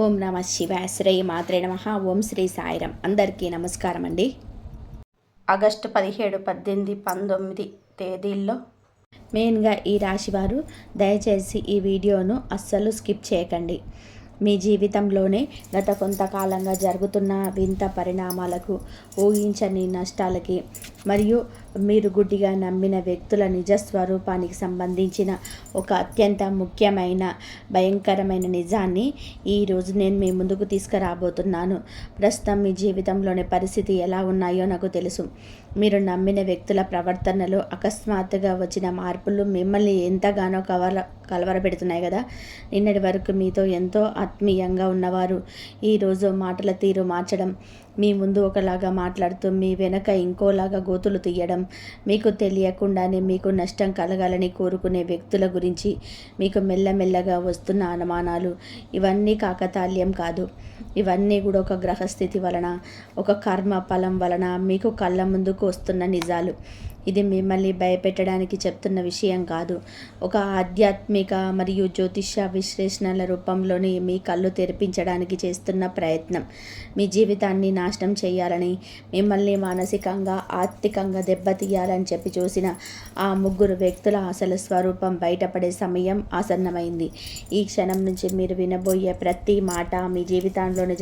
ఓం నమ శివాయ. శ్రీ మాత్రే నమః. ఓం శ్రీ సాయిరం. అందరికీ నమస్కారం అండి. ఆగస్టు 17, 18, 19 తేదీల్లో మెయిన్గా ఈ రాశివారు దయచేసి ఈ వీడియోను అస్సలు స్కిప్ చేయకండి. మీ జీవితంలోనే గత కొంతకాలంగా జరుగుతున్న వింత పరిణామాలకు, ఊహించని నష్టాలకి మరియు మీరు గుడ్డిగా నమ్మిన వ్యక్తుల నిజస్వరూపానికి సంబంధించిన ఒక అత్యంత ముఖ్యమైన భయంకరమైన నిజాన్ని ఈరోజు నేను మీ ముందుకు తీసుకురాబోతున్నాను. ప్రస్తుతం మీ జీవితంలోని పరిస్థితి ఎలా ఉన్నాయో నాకు తెలుసు. మీరు నమ్మిన వ్యక్తుల ప్రవర్తనలో అకస్మాత్తుగా వచ్చిన మార్పులు మిమ్మల్ని ఎంతగానో కలవరపెడుతున్నాయి కదా. నిన్నటి వరకు మీతో ఎంతో ఆత్మీయంగా ఉన్నవారు ఈరోజు మాటల తీరు మార్చడం, మీ ముందు ఒకలాగా మాట్లాడుతూ మీ వెనక ఇంకోలాగా గోతులు తీయడం, మీకు తెలియకుండానే మీకు నష్టం కలగాలని కోరుకునే వ్యక్తుల గురించి మీకు మెల్లమెల్లగా వస్తున్న అనుమానాలు, ఇవన్నీ కాకతాళ్యం కాదు. ఇవన్నీ కూడా ఒక గ్రహస్థితి వలన, ఒక కర్మ ఫలం వలన మీకు కళ్ళ ముందుకు వస్తున్న నిజాలు. ఇది మిమ్మల్ని భయపెట్టడానికి చెప్తున్న విషయం కాదు. ఒక ఆధ్యాత్మిక మరియు జ్యోతిష విశ్లేషణల రూపంలోని మీ కళ్ళు తెరిపించడానికి చేస్తున్న ప్రయత్నం. మీ జీవితాన్ని నాశనం చేయాలని, మిమ్మల్ని మానసికంగా ఆర్థికంగా దెబ్బతీయాలని చెప్పి చూసిన ఆ ముగ్గురు వ్యక్తుల అసలు స్వరూపం బయటపడే సమయం ఆసన్నమైంది. ఈ క్షణం నుంచి మీరు వినబోయే ప్రతి మాట మీ జీవితంలోని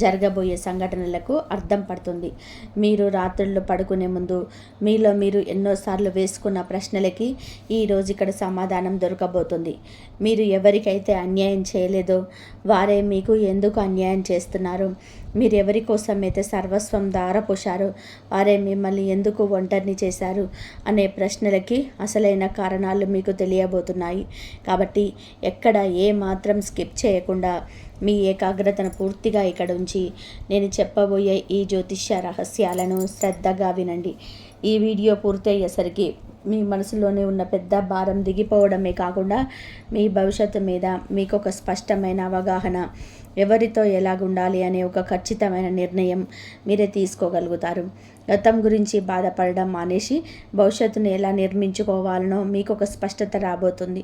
జరగబోయే సంఘటనలకు అర్థం పడుతుంది. మీరు రాత్రుల్లో పడుకునే ముందు మీలో మీరు ఎన్నోసార్లు వేసుకున్న ప్రశ్నలకి ఈరోజు ఇక్కడ సమాధానం దొరకబోతుంది. మీరు ఎవరికైతే అన్యాయం చేయలేదో వారే మీకు ఎందుకు అన్యాయం చేస్తున్నారు, మీరు ఎవరి కోసమైతే సర్వస్వం దారపోశారో వారే మిమ్మల్ని ఎందుకు ఒంటరిని చేశారు అనే ప్రశ్నలకి అసలైన కారణాలు మీకు తెలియబోతున్నాయి. కాబట్టి ఎక్కడ ఏ మాత్రం స్కిప్ చేయకుండా మీ ఏకాగ్రతను పూర్తిగా ఇక్కడ ఉంచి నేను చెప్పబోయే ఈ జ్యోతిష్య రహస్యాలను శ్రద్ధగా వినండి. ఈ వీడియో పూర్తయ్యేసరికి మీ మనసులోనే ఉన్న పెద్ద భారం దిగిపోవడమే కాకుండా మీ భవిష్యత్తు మీద మీకు ఒక స్పష్టమైన అవగాహన, ఎవరితో ఎలాగుండాలి అనే ఒక ఖచ్చితమైన నిర్ణయం మీరే తీసుకోగలుగుతారు. గతం గురించి బాధపడడం మానేసి భవిష్యత్తును ఎలా నిర్మించుకోవాలనో మీకు ఒక స్పష్టత రాబోతుంది.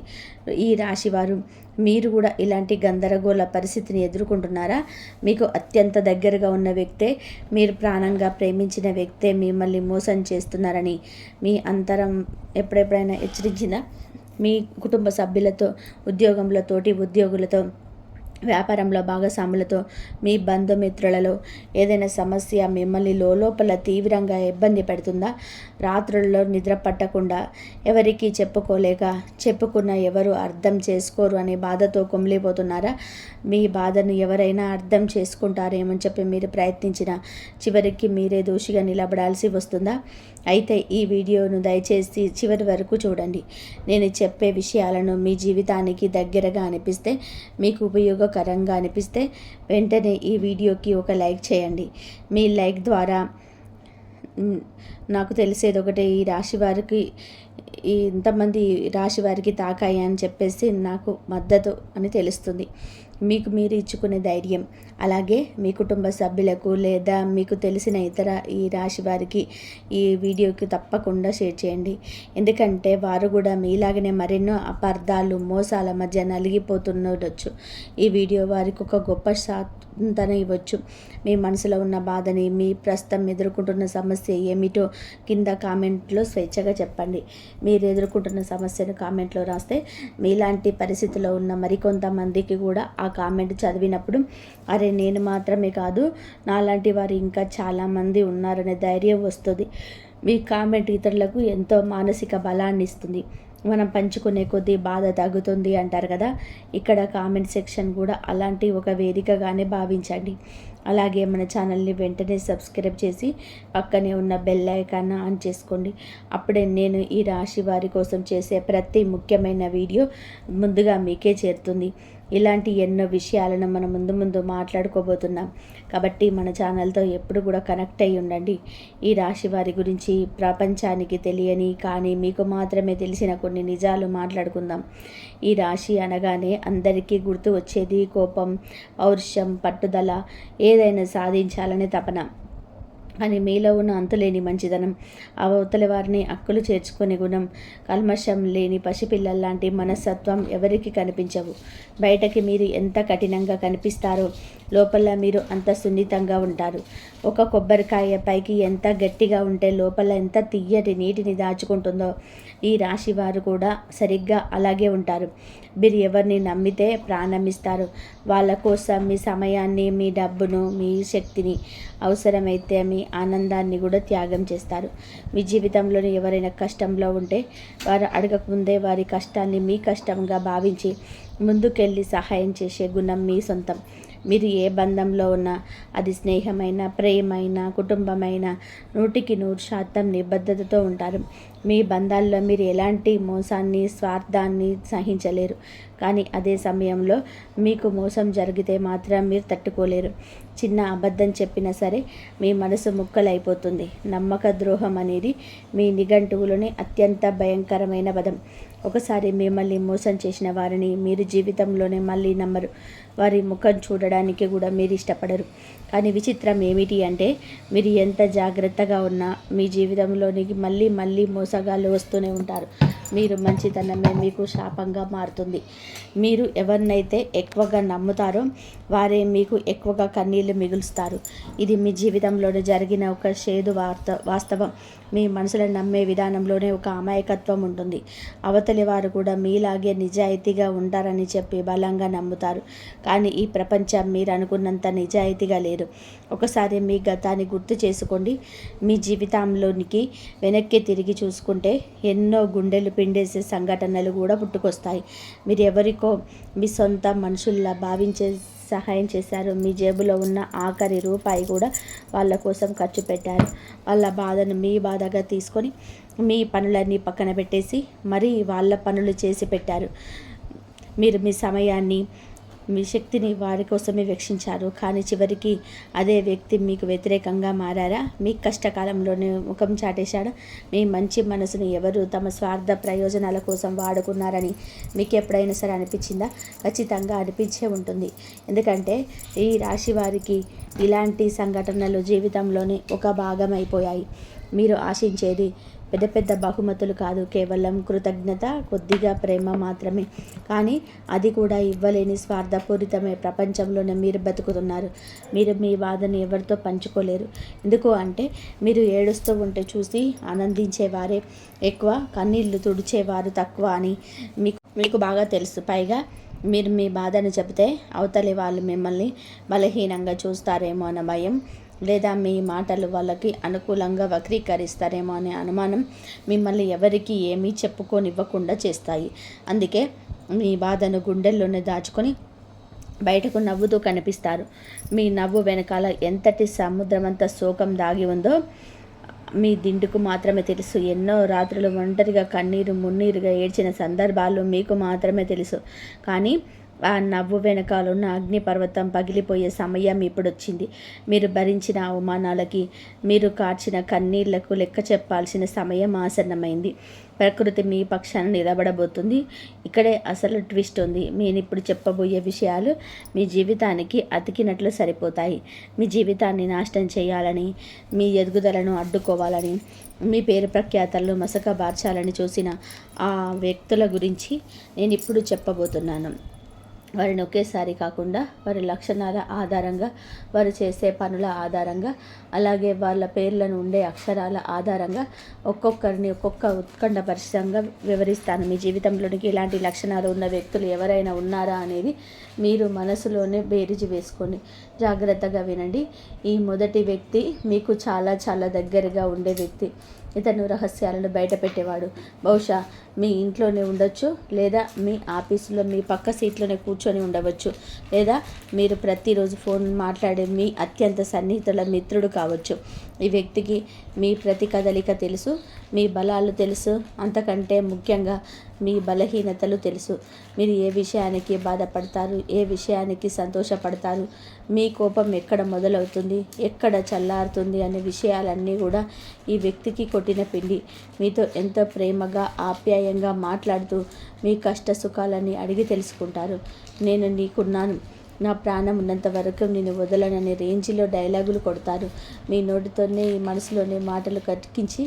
ఈ రాశివారు మీరు కూడా ఇలాంటి గందరగోళ పరిస్థితిని ఎదుర్కొంటున్నారా? మీకు అత్యంత దగ్గరగా ఉన్న వ్యక్తే, మీరు ప్రాణంగా ప్రేమించిన వ్యక్తే మిమ్మల్ని మోసం చేస్తున్నారని మీ అంతరం ఎప్పుడెప్పుడైనా హెచ్చరించిందా? మీ కుటుంబ సభ్యులతో, ఉద్యోగంలో తోటి ఉద్యోగులతో, వ్యాపారంలో భాగస్వాములతో, మీ బంధుమిత్రులలో ఏదైనా సమస్య మిమ్మల్ని లోపల తీవ్రంగా ఇబ్బంది పెడుతుందా? రాత్రుల్లో నిద్ర పట్టకుండా, ఎవరికి చెప్పుకోలేక, చెప్పుకున్న ఎవరు అర్థం చేసుకోరు అనే బాధతో కుమిలిపోతున్నారా? మీ బాధను ఎవరైనా అర్థం చేసుకుంటారేమని చెప్పి మీరు ప్రయత్నించినా చివరికి మీరే దోషిగా నిలబడాల్సి వస్తుందా? అయితే ఈ వీడియోను దయచేసి చివరి వరకు చూడండి. నేను చెప్పే విషయాలను మీ జీవితానికి దగ్గరగా అనిపిస్తే, మీకు ఉపయోగకరంగా అనిపిస్తే వెంటనే ఈ వీడియోకి ఒక లైక్ చేయండి. మీ లైక్ ద్వారా నాకు తెలిసేది ఒకటే, ఈ రాశి వారికి ఇంతమంది రాశి వారికి తాకాయి అని చెప్పేసి నాకు మద్దతు అని తెలుస్తుంది. మీకు మీరు ఇచ్చుకునే ధైర్యం, అలాగే మీ కుటుంబ సభ్యులకు లేదా మీకు తెలిసిన ఇతర ఈ రాశి వారికి ఈ వీడియోకి తప్పకుండా షేర్ చేయండి. ఎందుకంటే వారు కూడా మీలాగనే మరెన్నో అపార్థాలు, మోసాల మధ్య నలిగిపోతుండొచ్చు. ఈ వీడియో వారికి ఒక గొప్ప సాంతన ఇవ్వచ్చు. మీ మనసులో ఉన్న బాధని, మీ ప్రస్తుతం ఎదుర్కొంటున్న సమస్య ఏమిటో కింద కామెంట్లో స్వేచ్ఛగా చెప్పండి. మీరు ఎదుర్కొంటున్న సమస్యను కామెంట్లో రాస్తే మీలాంటి పరిస్థితిలో ఉన్న మరికొంతమందికి కూడా ఆ కామెంట్ చదివినప్పుడు అరే నేను మాత్రమే కాదు, నాలాంటి వారు ఇంకా చాలామంది ఉన్నారనే ధైర్యం వస్తుంది. మీ కామెంట్ ఇతరులకు ఎంతో మానసిక బలాన్ని ఇస్తుంది. మనం పంచుకునే కొద్దీ బాధ తగ్గుతుంది అంటారు కదా. ఇక్కడ కామెంట్ సెక్షన్ కూడా అలాంటి ఒక వేదికగానే భావించండి. అలాగే మన ఛానల్ని వెంటనే సబ్స్క్రైబ్ చేసి పక్కనే ఉన్న బెల్ ఐకాన్ ఆన్ చేసుకోండి. అప్పుడే నేను ఈ రాశి వారి కోసం చేసే ప్రతి ముఖ్యమైన వీడియో ముందుగా మీకే చేరుతుంది. ఇలాంటి ఎన్నో విషయాలను మనం ముందు మాట్లాడుకోబోతున్నాం. కాబట్టి మన ఛానల్తో ఎప్పుడు కూడా కనెక్ట్ అయ్యి ఉండండి. ఈ రాశి వారి గురించి ప్రపంచానికి తెలియని కానీ మీకు మాత్రమే తెలిసిన కొన్ని నిజాలు మాట్లాడుకుందాం. ఈ రాశి అనగానే అందరికీ గుర్తు వచ్చేది కోపం, పౌరుషం, పట్టుదల, ఏదైనా సాధించాలనే తపన. అని మీలో ఉన్న అంతులేని మంచిదనం, అవతలి వారిని అక్కులు చేర్చుకునే గుణం, కల్మషం లేని పసిపిల్లల్లాంటి మనస్తత్వం ఎవరికి కనిపించవు. బయటకి మీరు ఎంత కఠినంగా కనిపిస్తారో లోపల మీరు అంత సున్నితంగా ఉంటారు. ఒక కొబ్బరికాయ పైకి ఎంత గట్టిగా ఉంటే లోపల ఎంత తియ్యటి నీటిని దాచుకుంటుందో ఈ రాశి వారు కూడా సరిగ్గా అలాగే ఉంటారు. మీరు ఎవరిని నమ్మితే ప్రాణమిస్తారు. వాళ్ళ కోసం మీ సమయాన్ని, మీ డబ్బును, మీ శక్తిని, అవసరమైతే మీ ఆనందాన్ని కూడా త్యాగం చేస్తారు. మీ జీవితంలోని ఎవరైనా కష్టంలో ఉంటే వారు అడగకముందే వారి కష్టాన్ని మీ కష్టంగా భావించి ముందుకెళ్ళి సహాయం చేసే గుణం మీ సొంతం. మీరు ఏ బంధంలో ఉన్నా, అది స్నేహమైన, ప్రేమైన, కుటుంబమైన 100% నిబద్ధతతో ఉంటారు. మీ బంధాల్లో మీరు ఎలాంటి మోసాన్ని, స్వార్థాన్ని సహించలేరు. కానీ అదే సమయంలో మీకు మోసం జరిగితే మాత్రం మీరు తట్టుకోలేరు. చిన్న అబద్ధం చెప్పినా సరే మీ మనసు ముక్కలైపోతుంది. నమ్మక ద్రోహం అనేది మీ నిఘంటువులోని అత్యంత భయంకరమైన పదం. ఒకసారి మిమ్మల్ని మోసం చేసిన వారిని మీరు జీవితంలోనే మళ్ళీ నమ్మరు. వారి ముఖం చూడడానికి కూడా మీరు ఇష్టపడరు. కానీ విచిత్రం ఏమిటి అంటే మీరు ఎంత జాగ్రత్తగా ఉన్నా మీ జీవితంలోనికి మళ్ళీ మళ్ళీ మోసగాళ్ళు వస్తూనే ఉంటారు. మీరు మంచితనమే మీకు శాపంగా మారుతుంది. మీరు ఎవరినైతే ఎక్కువగా నమ్ముతారో వారే మీకు ఎక్కువగా కన్నీళ్లు మిగులుస్తారు. ఇది మీ జీవితంలోనే జరిగిన ఒక చేదు వాస్తవం. మీ మనసులో నమ్మే విధానంలోనే ఒక అమాయకత్వం ఉంటుంది. అవతలి వారు కూడా మీలాగే నిజాయితీగా ఉంటారని చెప్పి బలంగా నమ్ముతారు. కానీ ఈ ప్రపంచం మీరు అనుకున్నంత నిజాయితీగా లేదు. ఒకసారి మీ గతాన్ని గుర్తు చేసుకోండి. మీ జీవితంలోనికి వెనక్కి తిరిగి చూసుకుంటే ఎన్నో గుండెలు పిండేసే సంఘటనలు కూడా పుట్టుకొస్తాయి. మీరు ఎవరికో మీ సొంత మనుషుల్లా భావించే సహాయం చేశారు. మీ జేబులో ఉన్న ఆఖరి రూపాయి కూడా వాళ్ళ కోసం ఖర్చు పెట్టారు. వాళ్ళ బాధను మీ బాధగా తీసుకొని మీ పనులన్నీ పక్కన పెట్టేసి మరీ వాళ్ళ పనులు చేసి పెట్టారు. మీరు మీ సమయాన్ని, మీ శక్తిని వారి కోసమే వెచ్చించారు. కానీ చివరికి అదే వ్యక్తి మీకు వ్యతిరేకంగా మారారా? మీ కష్టకాలంలోనే ముఖం చాటేశాడా? మీ మంచి మనసుని ఎవరు తమ స్వార్థ ప్రయోజనాల కోసం వాడుకున్నారని మీకు ఎప్పుడైనా సరే అనిపించిందా? ఖచ్చితంగా అనిపించే ఉంటుంది. ఎందుకంటే ఈ రాశి వారికి ఇలాంటి సంఘటనలు జీవితంలోనే ఒక భాగం అయిపోయాయి. మీరు ఆశించేది పెద్ద పెద్ద బహుమతులు కాదు, కేవలం కృతజ్ఞత, కొద్దిగా ప్రేమ మాత్రమే. కానీ అది కూడా ఇవ్వలేని స్వార్థపూరితమే ప్రపంచంలోనే మీరు బతుకుతున్నారు. మీరు మీ బాధను ఎవరితో పంచుకోలేరు. ఎందుకు అంటే మీరు ఏడుస్తూ ఉంటే చూసి ఆనందించేవారే ఎక్కువ, కన్నీళ్లు తుడిచేవారు తక్కువ అని మీకు బాగా తెలుసు. పైగా మీరు మీ బాధను చెబితే అవతలి వాళ్ళు మిమ్మల్ని బలహీనంగా చూస్తారేమో అన్న భయం, లేదా మీ మాటలు వాళ్ళకి అనుకూలంగా వక్రీకరిస్తారేమో అనే అనుమానం మిమ్మల్ని ఎవరికి ఏమీ చెప్పుకోనివ్వకుండా చేస్తాయి. అందుకే మీ బాధను గుండెల్లోనే దాచుకొని బయటకు నవ్వుతూ కనిపిస్తారు. మీ నవ్వు వెనకాల ఎంతటి సముద్రమంత శోకం దాగి ఉందో మీ దిండుకు మాత్రమే తెలుసు. ఎన్నో రాత్రులు ఒంటరిగా కన్నీరు మున్నీరుగా ఏడ్చిన సందర్భాలు మీకు మాత్రమే తెలుసు. కానీ ఆ నవ్వు వెనకాలన్న అగ్నిపర్వతం పగిలిపోయే సమయం ఇప్పుడొచ్చింది. మీరు భరించిన అవమానాలకి, మీరు కార్చిన కన్నీళ్లకు లెక్క చెప్పాల్సిన సమయం ఆసన్నమైంది. ప్రకృతి మీ పక్షాన నిలబడబోతుంది. ఇక్కడే అసలు ట్విస్ట్ ఉంది. నేను ఇప్పుడు చెప్పబోయే విషయాలు మీ జీవితానికి అతికినట్లు సరిపోతాయి. మీ జీవితాన్ని నాశనం చేయాలని, మీ ఎదుగుదలను అడ్డుకోవాలని, మీ పేరు ప్రఖ్యాతలను మసకబార్చాలని చూసిన ఆ వ్యక్తుల గురించి నేను ఇప్పుడు చెప్పబోతున్నాను. వారిని ఒకేసారి కాకుండా వారి లక్షణాల ఆధారంగా, వారు చేసే పనుల ఆధారంగా, అలాగే వాళ్ళ పేర్లను ఉండే అక్షరాల ఆధారంగా ఒక్కొక్కరిని ఒక్కొక్క ఉత్కంఠభరితంగా వివరిస్తాను. మీ జీవితంలోనికి ఇలాంటి లక్షణాలు ఉన్న వ్యక్తులు ఎవరైనా ఉన్నారా అనేది మీరు మనసులోనే బేరీజు వేసుకోండి. జాగ్రత్తగా వినండి. ఈ మొదటి వ్యక్తి మీకు చాలా చాలా దగ్గరగా ఉండే వ్యక్తి. ఇతను రహస్యాలను బయటపెట్టేవాడు. బహుశా మీ ఇంట్లోనే ఉండొచ్చు, లేదా మీ ఆఫీసులో మీ పక్క సీట్లోనే కూర్చొని ఉండవచ్చు, లేదా మీరు ప్రతిరోజు ఫోన్ మాట్లాడే మీ అత్యంత సన్నిహితుల మిత్రుడు కావచ్చు. ఈ వ్యక్తికి మీ ప్రతి కదలిక తెలుసు, మీ బలాలు తెలుసు, అంతకంటే ముఖ్యంగా మీ బలహీనతలు తెలుసు. మీరు ఏ విషయానికి బాధపడతారు, ఏ విషయానికి సంతోషపడతారు, మీ కోపం ఎక్కడ మొదలవుతుంది, ఎక్కడ చల్లారుతుంది అనే విషయాలన్నీ కూడా ఈ వ్యక్తికి కొట్టిన పిండి. మీతో ఎంతో ప్రేమగా, ఆప్యాయంగా మాట్లాడుతూ మీ కష్ట సుఖాలని అడిగి తెలుసుకుంటారు. నేను నీకున్నాను, నా ప్రాణం ఉన్నంత వరకు నేను వదలననే రేంజ్లో డైలాగులు కొడతారు. మీ నోటితోనే ఈ మనసులోనే మాటలు కట్టించి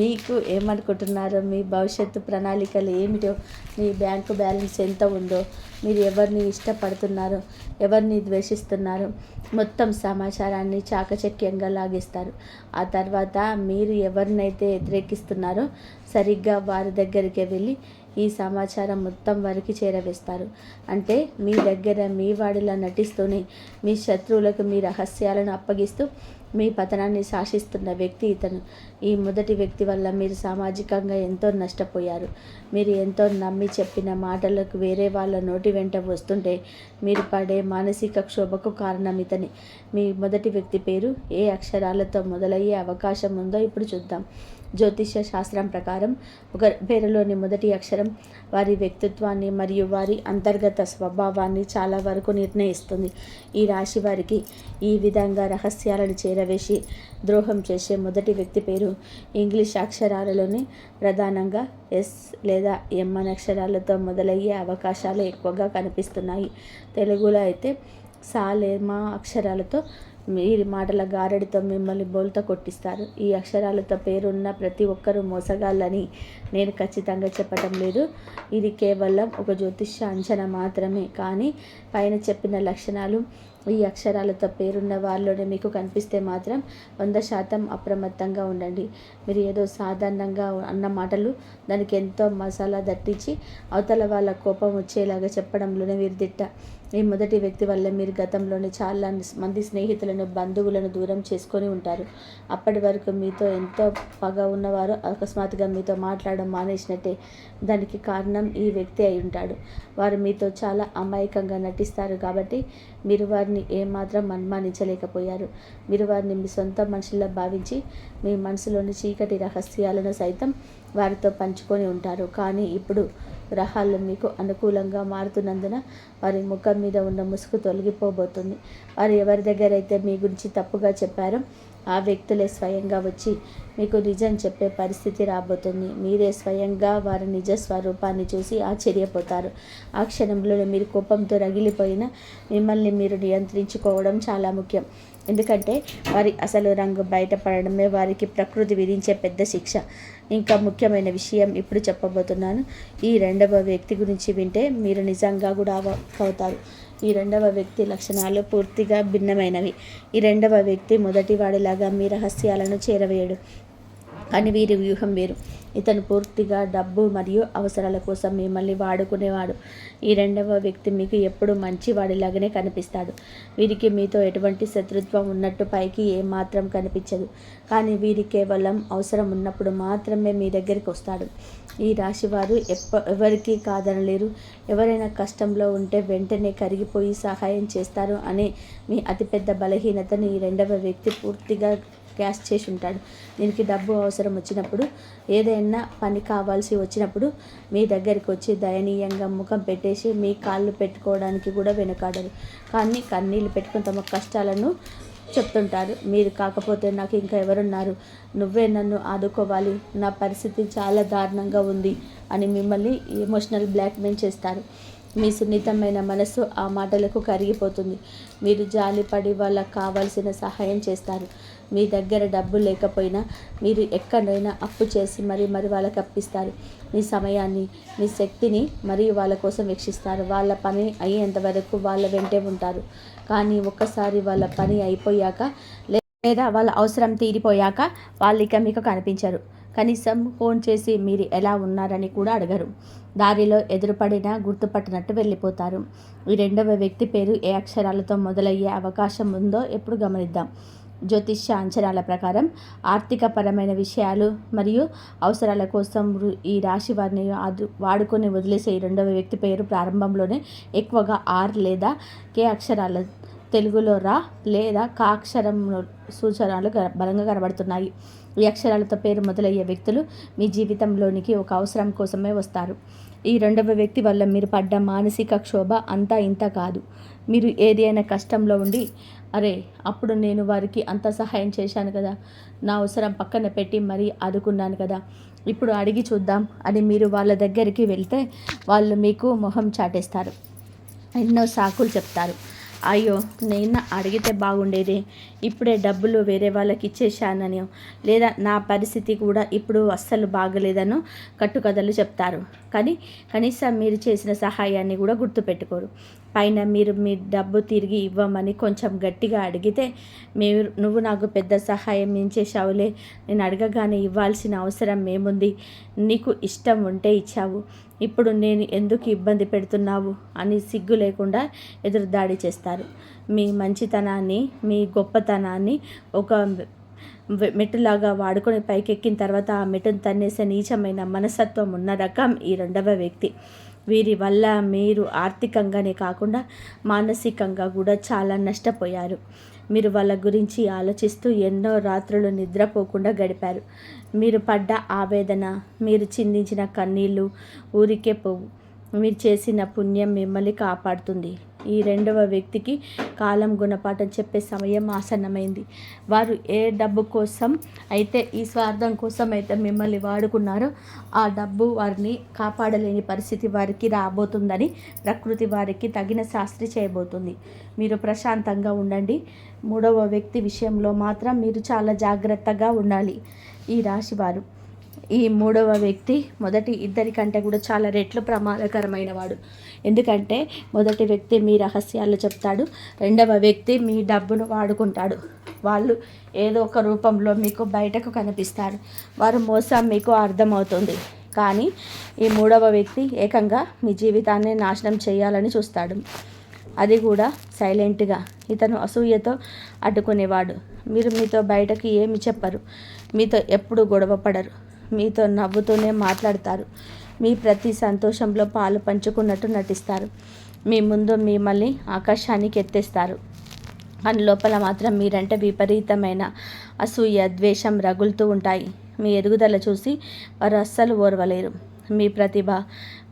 మీకు ఏమనుకుంటున్నారో, మీ భవిష్యత్తు ప్రణాళికలు ఏమిటో, మీ బ్యాంకు బ్యాలెన్స్ ఎంత ఉందో, మీరు ఎవరిని ఇష్టపడుతున్నారో, ఎవరిని ద్వేషిస్తున్నారో మొత్తం సమాచారాన్ని చాకచక్యంగా లాగేస్తారు. ఆ తర్వాత మీరు ఎవరినైతే వ్యతిరేకిస్తున్నారో సరిగ్గా వారి దగ్గరికి వెళ్ళి ఈ సమాచారం మొత్తం వారికి చేరవేస్తారు. అంటే మీ దగ్గర మీ వాడిలా నటిస్తూనే మీ శత్రువులకు మీ రహస్యాలను అప్పగిస్తూ మీ పతనాన్ని శాసిస్తున్న వ్యక్తి ఇతను. ఈ మొదటి వ్యక్తి వల్ల మీరు సామాజికంగా ఎంతో నష్టపోయారు. మీరు ఎంతో నమ్మి చెప్పిన మాటలకు వేరే వాళ్ళ నోటి వెంట వస్తుంటే మీరు పడే మానసిక క్షోభకు కారణం ఇతని. మీ మొదటి వ్యక్తి పేరు ఏ అక్షరాలతో మొదలయ్యే అవకాశం ఉందో ఇప్పుడు చూద్దాం. జ్యోతిష్య శాస్త్రం ప్రకారం ఒక పేరులోని మొదటి అక్షరం వారి వ్యక్తిత్వాన్ని మరియు వారి అంతర్గత స్వభావాన్ని చాలా వరకు నిర్ణయిస్తుంది. ఈ రాశి వారికి ఈ విధంగా రహస్యాలను చేరవేసి ద్రోహం చేసే మొదటి వ్యక్తి పేరు ఇంగ్లీష్ అక్షరాలలోని ప్రధానంగా ఎస్ లేదా ఎం అనే అక్షరాలతో మొదలయ్యే అవకాశాలు ఎక్కువగా కనిపిస్తున్నాయి. తెలుగులో అయితే సా మా అక్షరాలతో మీరు మాటల గారడితో మిమ్మల్ని బోల్తా కొట్టిస్తారు. ఈ అక్షరాలతో పేరున్న ప్రతి ఒక్కరూ మోసగాళ్ళని నేను ఖచ్చితంగా చెప్పటం లేదు. ఇది కేవలం ఒక జ్యోతిష్య అంచనా మాత్రమే. కానీ పైన చెప్పిన లక్షణాలు ఈ అక్షరాలతో పేరున్న వాళ్ళలోనే మీకు కనిపిస్తే మాత్రం 100% అప్రమత్తంగా ఉండండి. మీరు ఏదో సాధారణంగా అన్న మాటలు దానికి ఎంతో మసాలా దట్టించి అవతల వాళ్ళ కోపం వచ్చేలాగా చెప్పడంలోనే వీరు దిట్ట. ఈ మొదటి వ్యక్తి వల్ల మీరు గతంలోనే చాలా మంది స్నేహితులను, బంధువులను దూరం చేసుకొని ఉంటారు. అప్పటి వరకు మీతో ఎంతో పగ ఉన్నవారు అకస్మాత్తుగా మీతో మాట్లాడడం మానేసినట్టే. దానికి కారణం ఈ వ్యక్తి అయి ఉంటాడు. వారు మీతో చాలా అమాయకంగా నటిస్తారు కాబట్టి మీరు వారిని ఏమాత్రం అనుమానించలేకపోయారు. మీరు వారిని మీ సొంత మనుషుల్లా భావించి మీ మనసులోని చీకటి రహస్యాలను సైతం వారితో పంచుకొని ఉంటారు. కానీ ఇప్పుడు గ్రహాలు మీకు అనుకూలంగా మారుతున్నందున వారి ముఖం మీద ఉన్న ముసుగు తొలగిపోబోతుంది. వారు ఎవరి దగ్గర అయితే మీ గురించి తప్పుగా చెప్పారో ఆ వ్యక్తులే స్వయంగా వచ్చి మీకు నిజం చెప్పే పరిస్థితి రాబోతుంది. మీరే స్వయంగా వారి నిజ స్వరూపాన్ని చూసి ఆశ్చర్యపోతారు. ఆ క్షణంలో మీరు కోపంతో రగిలిపోయిన మిమ్మల్ని మీరు నియంత్రించుకోవడం చాలా ముఖ్యం. ఎందుకంటే వారి అసలు రంగు బయటపడడమే వారికి ప్రకృతి విధించే పెద్ద శిక్ష. ఇంకా ముఖ్యమైన విషయం ఇప్పుడు చెప్పబోతున్నాను. ఈ రెండవ వ్యక్తి గురించి వింటే మీరు నిజంగా కూడా అవుతారు. ఈ రెండవ వ్యక్తి లక్షణాలు పూర్తిగా భిన్నమైనవి. ఈ రెండవ వ్యక్తి మొదటి వాడిలాగా మీ రహస్యాలను చేరవేయడు. కానీ వీరి వ్యూహం వేరు. ఇతను పూర్తిగా డబ్బు మరియు అవసరాల కోసం మిమ్మల్ని వాడుకునేవాడు. ఈ రెండవ వ్యక్తి మీకు ఎప్పుడు మంచివాడిలాగానే కనిపిస్తాడు. వీరికి మీతో ఎటువంటి శత్రుత్వం ఉన్నట్టు పైకి ఏమాత్రం కనిపించదు. కానీ వీరి కేవలం అవసరం ఉన్నప్పుడు మాత్రమే మీ దగ్గరికి వస్తాడు. ఈ రాశివారు ఎవరికీ కాదనలేరు. ఎవరైనా కష్టంలో ఉంటే వెంటనే కరిగిపోయి సహాయం చేస్తారు అనే మీ అతిపెద్ద బలహీనతను ఈ రెండవ వ్యక్తి పూర్తిగా క్యాష్ చేసి ఉంటాడు. దీనికి డబ్బు అవసరం వచ్చినప్పుడు, ఏదైనా పని కావాల్సి వచ్చినప్పుడు మీ దగ్గరికి వచ్చి దయనీయంగా ముఖం పెట్టేసి మీ కాళ్ళు పెట్టుకోవడానికి కూడా వెనుకాడరు. కానీ కన్నీళ్ళు పెట్టుకుని తమ కష్టాలను చెప్తుంటారు. మీరు కాకపోతే నాకు ఇంకా ఎవరున్నారు, నువ్వే నన్ను ఆదుకోవాలి, నా పరిస్థితి చాలా దారుణంగా ఉంది అని మిమ్మల్ని ఎమోషనల్ బ్లాక్మెయిల్ చేస్తారు. మీ సున్నితమైన మనసు ఆ మాటలకు కరిగిపోతుంది. మీరు జాలిపడి వాళ్ళకు కావాల్సిన సహాయం చేస్తారు. మీ దగ్గర డబ్బు లేకపోయినా మీరు ఎక్కడైనా అప్పు చేసి మరి వాళ్ళకి అప్పిస్తారు. మీ సమయాన్ని, మీ శక్తిని మరియు వాళ్ళ కోసం వెచ్చిస్తారు. వాళ్ళ పని అయ్యేంత వరకు వాళ్ళ వెంటే ఉంటారు. కానీ ఒక్కసారి వాళ్ళ పని అయిపోయాక లేదా వాళ్ళ అవసరం తీరిపోయాక వాళ్ళు ఇక మీకు కనిపించరు. కనీసం ఫోన్ చేసి మీరు ఎలా ఉన్నారని కూడా అడగరు. దారిలో ఎదురుపడినా గుర్తుపట్టినట్టు వెళ్ళిపోతారు. ఈ రెండవ వ్యక్తి పేరు ఏ అక్షరాలతో మొదలయ్యే అవకాశం ఉందో ఎప్పుడు గమనిద్దాం. జ్యోతిష్య అంచనాల ప్రకారం ఆర్థికపరమైన విషయాలు మరియు అవసరాల కోసం ఈ రాశి వారిని వాడుకొని వదిలేసే ఈ రెండవ వ్యక్తి పేరు ప్రారంభంలోనే ఎక్కువగా ఆర్ లేదా కే అక్షరాల, తెలుగులో రా లేదా కా అక్షరం సూచనలు బలంగా కనబడుతున్నాయి. ఈ అక్షరాలతో పేరు మొదలయ్యే వ్యక్తులు మీ జీవితంలోనికి ఒక అవసరం కోసమే వస్తారు. ఈ రెండవ వ్యక్తి వల్ల మీరు పడ్డ మానసిక క్షోభ అంతా ఇంత కాదు. మీరు ఏదైనా కష్టంలో ఉండి, అరే అప్పుడు నేను వారికి అంత సహాయం చేశాను కదా, నా అవసరం పక్కన పెట్టి మరీ ఆదుకున్నాను కదా, ఇప్పుడు అడిగి చూద్దాం అని మీరు వాళ్ళ దగ్గరికి వెళ్తే వాళ్ళు మీకు మొహం చాటేస్తారు. ఎన్నో సాకులు చెప్తారు. అయ్యో, నేను అడిగితే బాగుండేది, ఇప్పుడే డబ్బులు వేరే వాళ్ళకి ఇచ్చేశానని, లేదా నా పరిస్థితి కూడా ఇప్పుడు అస్సలు బాగలేదనో కట్టుకథలు చెప్తారు. కానీ కనీసం మీరు చేసిన సహాయాన్ని కూడా గుర్తుపెట్టుకోరు. పైన మీరు మీ డబ్బు తిరిగి ఇవ్వమని కొంచెం గట్టిగా అడిగితే, నువ్వు నాకు పెద్ద సహాయం ఏం చేశావులే, నేను అడగగానే ఇవ్వాల్సిన అవసరం ఏముంది, నీకు ఇష్టం ఉంటే ఇచ్చావు, ఇప్పుడు నేను ఎందుకు ఇబ్బంది పెడుతున్నావు అని సిగ్గు లేకుండా ఎదురుదాడి చేస్తారు. మీ మంచితనాన్ని, మీ గొప్పతనాన్ని ఒక మెట్టులాగా వాడుకొని పైకెక్కిన తర్వాత ఆ మెట్టును తన్నేసే నీచమైన మనస్తత్వం ఉన్న రకం ఈ రెండవ వ్యక్తి. వీరి వల్ల మీరు ఆర్థికంగానే కాకుండా మానసికంగా కూడా చాలా నష్టపోయారు. మీరు వాళ్ళ గురించి ఆలోచిస్తూ ఎన్నో రాత్రులు నిద్రపోకుండా గడిపారు. మీరు పడ్డ ఆవేదన, మీరు చిందించిన కన్నీళ్ళు ఊరికే పోవు. మీరు చేసిన పుణ్యం మిమ్మల్ని కాపాడుతుంది. ఈ రెండవ వ్యక్తికి కాలం గుణపాఠం చెప్పే సమయం ఆసన్నమైంది. వారు ఏ డబ్బు కోసం అయితే, ఈ స్వార్థం కోసం అయితే మిమ్మల్ని వాడుకున్నారో, ఆ డబ్బు వారిని కాపాడలేని పరిస్థితి వారికి రాబోతుందని ప్రకృతి వారికి తగిన శాస్త్రి చేయబోతుంది. మీరు ప్రశాంతంగా ఉండండి. మూడవ వ్యక్తి విషయంలో మాత్రం మీరు చాలా జాగ్రత్తగా ఉండాలి. ఈ రాశివారు, ఈ మూడవ వ్యక్తి మొదటి ఇద్దరి కంటే కూడా చాలా రెట్లు ప్రమాదకరమైన వాడు. ఎందుకంటే మొదటి వ్యక్తి మీ రహస్యాలు చెప్తాడు, రెండవ వ్యక్తి మీ డబ్బును వాడుకుంటాడు. వాళ్ళు ఏదో ఒక రూపంలో మీకు బయటకు కనిపిస్తారు. వారు మోసం మీకు అర్థమవుతుంది. కానీ ఈ మూడవ వ్యక్తి ఏకంగా మీ జీవితాన్ని నాశనం చేయాలని చూస్తాడు. అది కూడా సైలెంట్గా. ఇతను అసూయతో అడ్డుకునేవాడు. మీతో బయటకు ఏమి చెప్పరు, మీతో ఎప్పుడు గొడవ పడరు, మీతో నవ్వుతూనే మాట్లాడతారు, మీ ప్రతి సంతోషంలో పాలు పంచుకున్నట్టు నటిస్తారు, మీ ముందు మిమ్మల్ని ఆకాశానికి ఎత్తేస్తారు. అని లోపల మాత్రం మీరంటే విపరీతమైన అసూయ, ద్వేషం రగులుతూ ఉంటాయి. మీ ఎదుగుదల చూసి వారు అస్సలు ఓర్వలేరు. మీ ప్రతిభ,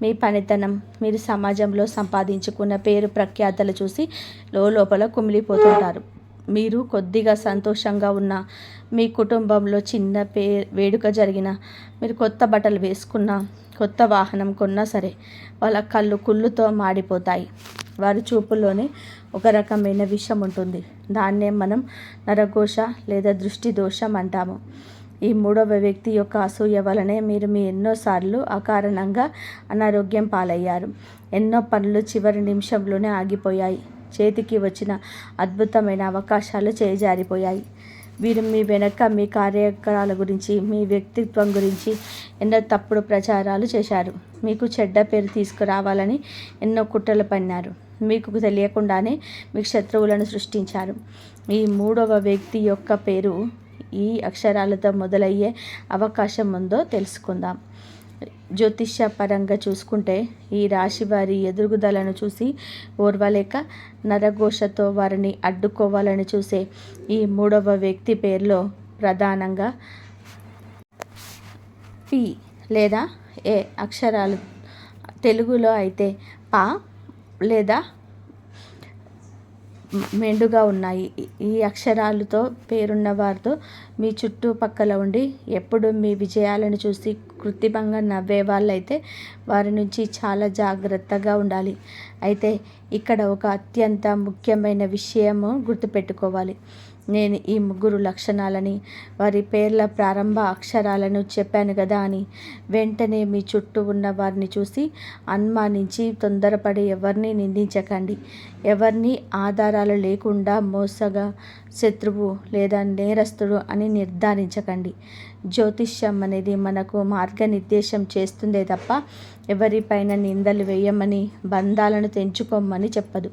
మీ పనితనం, మీరు సమాజంలో సంపాదించుకున్న పేరు ప్రఖ్యాతలు చూసి లోపల కుమిలిపోతుంటారు. మీరు కొద్దిగా సంతోషంగా ఉన్న, మీ కుటుంబంలో చిన్న వేడుక జరిగిన, మీరు కొత్త బట్టలు వేసుకున్నా, కొత్త వాహనం కొన్నా సరే వాళ్ళ కళ్ళు కుళ్ళుతో మాడిపోతాయి. వారి చూపుల్లోనే ఒక రకమైన విషం ఉంటుంది. దాన్నే మనం నరఘోష లేదా దృష్టి దోషం అంటాము. ఈ మూడవ వ్యక్తి యొక్క అసూయ వలనే మీరు ఎన్నోసార్లు అకారణంగా అనారోగ్యం పాలయ్యారు. ఎన్నో పనులు చివరి నిమిషంలోనే ఆగిపోయాయి. చేతికి వచ్చిన అద్భుతమైన అవకాశాలు చేజారిపోయాయి. వీరు మీ వెనక మీ కార్యక్రమాల గురించి, మీ వ్యక్తిత్వం గురించి ఎన్నో తప్పుడు ప్రచారాలు చేశారు. మీకు చెడ్డ పేరు తీసుకురావాలని ఎన్నో కుట్రలు పన్నారు. మీకు తెలియకుండానే మీకు శత్రువులను సృష్టించారు. ఈ మూడవ వ్యక్తి యొక్క పేరు ఈ అక్షరాలతో మొదలయ్యే అవకాశం ఉందో తెలుసుకుందాం. జ్యోతిష్య పరంగా చూసుకుంటే ఈ రాశి వారి ఎదుగుదలను చూసి ఓర్వలేక నరఘోషతో వారిని అడ్డుకోవాలని చూసే ఈ మూడవ వ్యక్తి పేరులో ప్రధానంగా పి లేదా ఏ అక్షరాలు, తెలుగులో అయితే పా లేదా మెండుగా ఉన్నాయి. ఈ అక్షరాలతో పేరున్న వారితో మీ చుట్టుపక్కల ఉండి ఎప్పుడు మీ విజయాలను చూసి కృత్రిమంగా నవ్వే వాళ్ళైతే వారి నుంచి చాలా జాగ్రత్తగా ఉండాలి. అయితే ఇక్కడ ఒక అత్యంత ముఖ్యమైన విషయము గుర్తుపెట్టుకోవాలి. నేను ఈ ముగ్గురు లక్షణాలని, వారి పేర్ల ప్రారంభ అక్షరాలను చెప్పాను కదా అని వెంటనే మీ చుట్టూ ఉన్న వారిని చూసి అనుమానించి తొందరపడి ఎవరిని నిందించకండి. ఎవరిని ఆధారాలు లేకుండా మోసగా శత్రువు లేదా నేరస్తుడు అని నిర్ధారించకండి. జ్యోతిష్యం అనేది మనకు మార్గనిర్దేశం చేస్తుందే తప్ప ఎవరిపైన నిందలు వేయమని, బంధాలను తెంచుకోమని చెప్పదు.